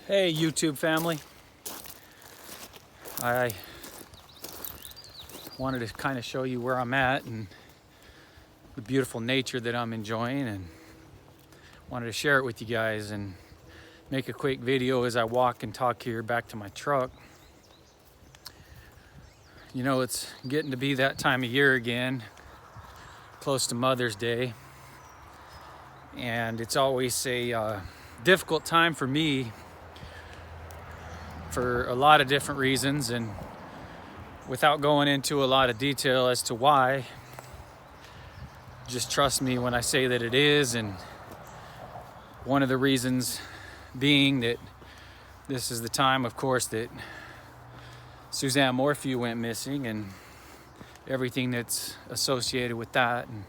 Hey YouTube family, I wanted to kind of show you where I'm at and the beautiful nature that I'm enjoying, and wanted to share it with you guys and make a quick video as I walk and talk here back to my truck. You know, it's getting to be that time of year again, close to Mother's Day, and it's always a difficult time for me for a lot of different reasons, and without going into a lot of detail as to why, just trust me when I say that it is. And one of the reasons being that this is the time, of course, that Suzanne Morphew went missing and everything that's associated with that. And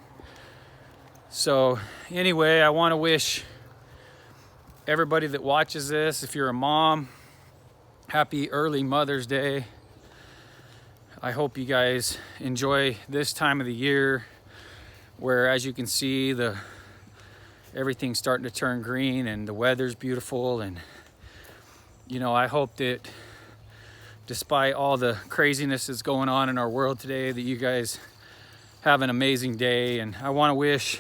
so anyway, I want to wish everybody that watches this, if you're a mom, happy early Mother's Day. I hope you guys enjoy this time of the year where, as you can see, everything's starting to turn green and the weather's beautiful. And you know, I hope that despite all the craziness that's going on in our world today, that you guys have an amazing day. And I want to wish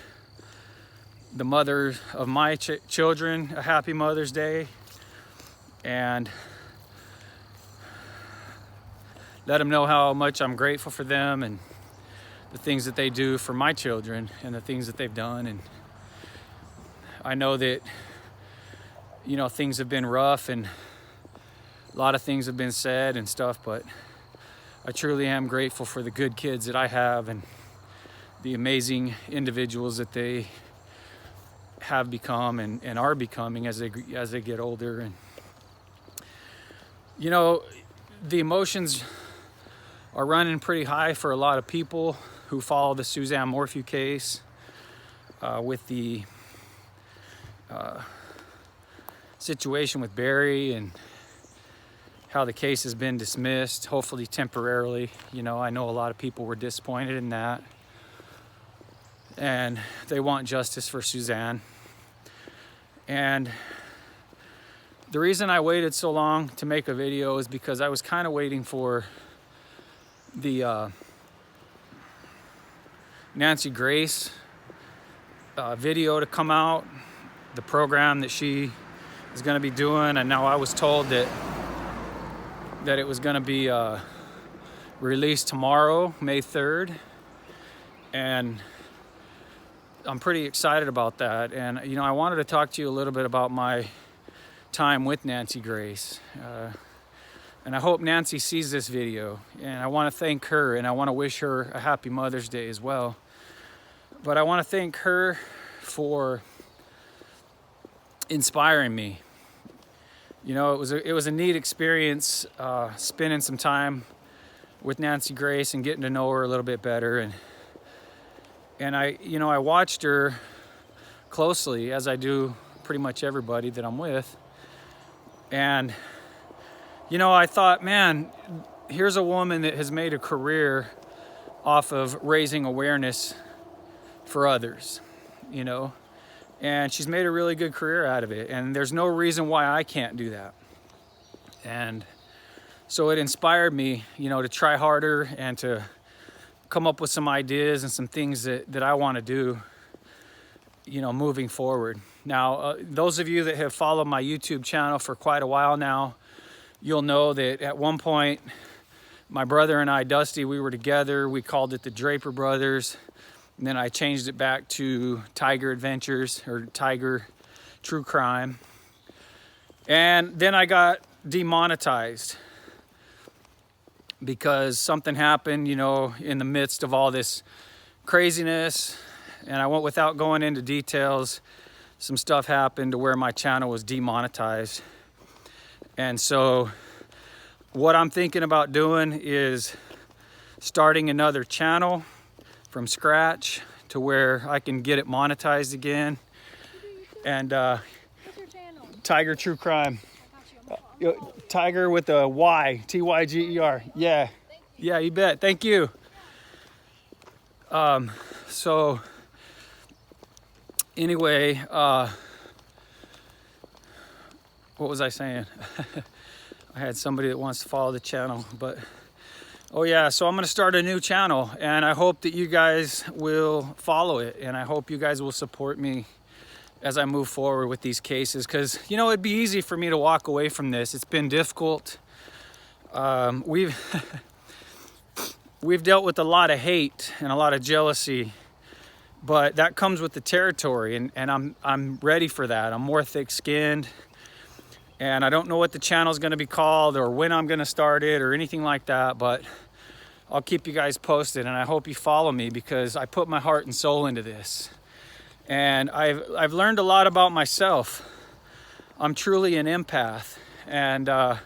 the mother of my children a happy Mother's Day, and let them know how much I'm grateful for them and the things that they do for my children and the things that they've done. And I know that, you know, things have been rough and a lot of things have been said and stuff, but I truly am grateful for the good kids that I have and the amazing individuals that they have become and are becoming as they get older. And you know, the emotions are running pretty high for a lot of people who follow the Suzanne Morphew case, with the situation with Barry and how the case has been dismissed, hopefully temporarily. You know, I know a lot of people were disappointed in that, and they want justice for Suzanne. And the reason I waited so long to make a video is because I was kind of waiting for the Nancy Grace video to come out, the program that she is going to be doing. And now I was told that it was going to be released tomorrow, May 3rd, and I'm pretty excited about that. And you know, I wanted to talk to you a little bit about my time with Nancy Grace, and I hope Nancy sees this video, and I want to thank her, and I want to wish her a happy Mother's Day as well. But I want to thank her for inspiring me. You know, it was a neat experience, spending some time with Nancy Grace and getting to know her a little bit better. And I watched her closely, as I do pretty much everybody that I'm with. And you know, I thought, man, here's a woman that has made a career off of raising awareness for others, you know, and she's made a really good career out of it. And there's no reason why I can't do that. And so it inspired me, you know, to try harder and to come up with some ideas and some things that I want to do, you know, moving forward. Now, those of you that have followed my YouTube channel for quite a while now, you'll know that at one point, my brother and I, Dusty, we were together. We called it the Draper Brothers. And then I changed it back to Tiger Adventures, or Tiger True Crime. And then I got demonetized because something happened, you know, in the midst of all this craziness. And I went, without going into details, some stuff happened to where my channel was demonetized. And so what I'm thinking about doing is starting another channel from scratch to where I can get it monetized again. And What's your channel? Tiger True Crime. I got you. Tiger with a Y, Tyger. Yeah. Yeah, you bet. Thank you. So anyway, what was I saying? I had somebody that wants to follow the channel, but oh yeah, so I'm gonna start a new channel, and I hope that you guys will follow it, and I hope you guys will support me as I move forward with these cases, because you know, it'd be easy for me to walk away from this. It's been difficult. We've we've dealt with a lot of hate and a lot of jealousy, but that comes with the territory, and I'm ready for that. I'm more thick-skinned, and I don't know what the channel's going to be called or when I'm going to start it or anything like that, but I'll keep you guys posted, and I hope you follow me because I put my heart and soul into this. And I've learned a lot about myself. I'm truly an empath, and I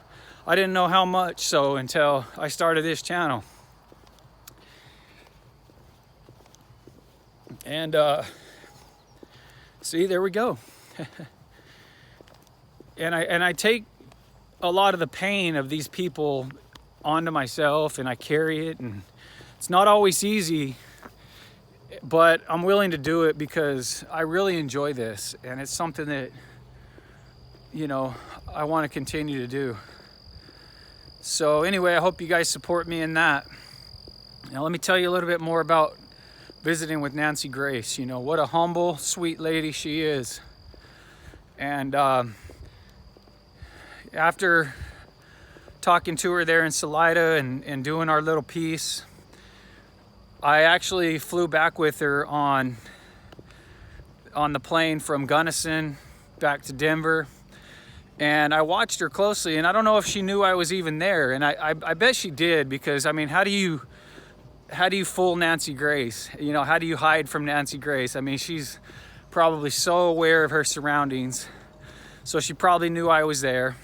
didn't know how much so until I started this channel. And see, there we go. and I take a lot of the pain of these people onto myself, and I carry it, and it's not always easy, but I'm willing to do it because I really enjoy this, and it's something that, you know, I want to continue to do. So anyway, I hope you guys support me in that. Now let me tell you a little bit more about visiting with Nancy Grace. You know, what a humble, sweet lady she is. And after talking to her there in Salida and doing our little piece, I actually flew back with her on the plane from Gunnison back to Denver, and I watched her closely, and I don't know if she knew I was even there, and I bet she did, because I mean, how do you fool Nancy Grace? You know, how do you hide from Nancy Grace? I mean, she's probably so aware of her surroundings, so she probably knew I was there.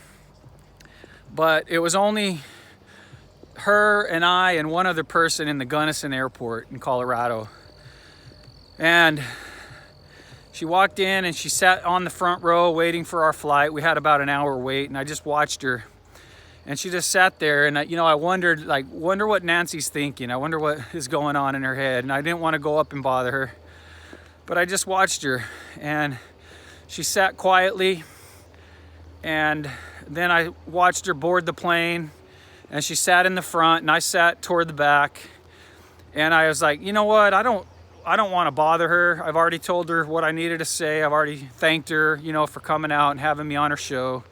But it was only her and I and one other person in the Gunnison airport in Colorado. And she walked in and she sat on the front row waiting for our flight. We had about an hour wait, and I just watched her. And she just sat there, and I wondered, wonder what Nancy's thinking. I wonder what is going on in her head. And I didn't want to go up and bother her, but I just watched her, and she sat quietly. And then I watched her board the plane, and she sat in the front, and I sat toward the back. And I was like, you know what? I don't want to bother her. I've already told her what I needed to say. I've already thanked her, you know, for coming out and having me on her show.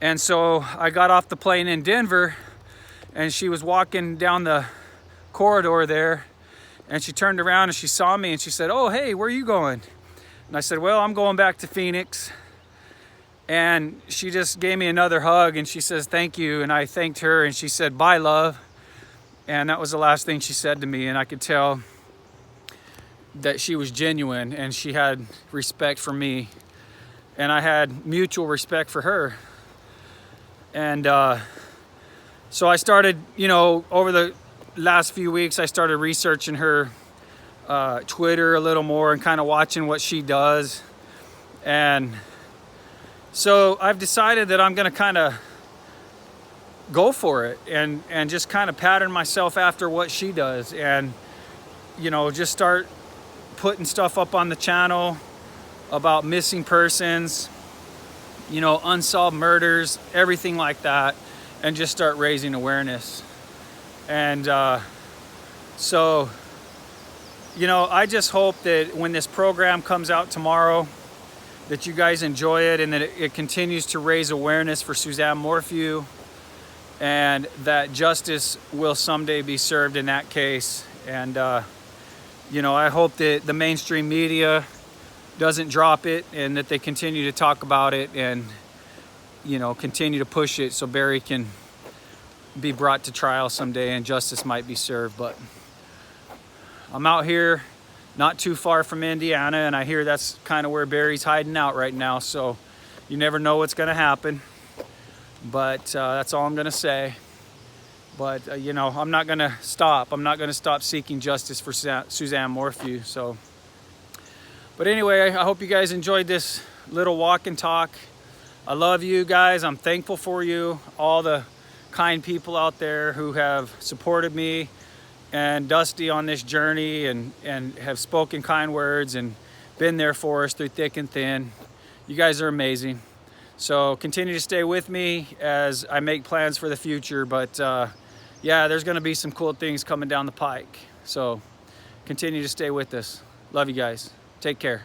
And so I got off the plane in Denver, and she was walking down the corridor there, and she turned around and she saw me, and she said, "Oh, hey, where are you going?" And I said, "Well, I'm going back to Phoenix." And she just gave me another hug, and she says, "Thank you." And I thanked her, and she said, "Bye, love." And that was the last thing she said to me, and I could tell that she was genuine, and she had respect for me, and I had mutual respect for her. And so I started, you know, over the last few weeks, I started researching her Twitter a little more and kind of watching what she does. And so I've decided that I'm going to kind of go for it and just kind of pattern myself after what she does, and, you know, just start putting stuff up on the channel about missing persons, you know, unsolved murders, everything like that, and just start raising awareness. And so, you know, I just hope that when this program comes out tomorrow, that you guys enjoy it, and that it continues to raise awareness for Suzanne Morphew, and that justice will someday be served in that case. And you know, I hope that the mainstream media doesn't drop it, and that they continue to talk about it, and, you know, continue to push it so Barry can be brought to trial someday and justice might be served. But I'm out here not too far from Indiana, and I hear that's kind of where Barry's hiding out right now, so you never know what's going to happen. But that's all I'm going to say. But you know, I'm not going to stop. I'm not going to stop seeking justice for Suzanne Morphew. So, but anyway, I hope you guys enjoyed this little walk and talk. I love you guys. I'm thankful for you, all the kind people out there who have supported me and Dusty on this journey, and have spoken kind words and been there for us through thick and thin. You guys are amazing. So continue to stay with me as I make plans for the future. But yeah, there's going to be some cool things coming down the pike. So continue to stay with us. Love you guys. Take care.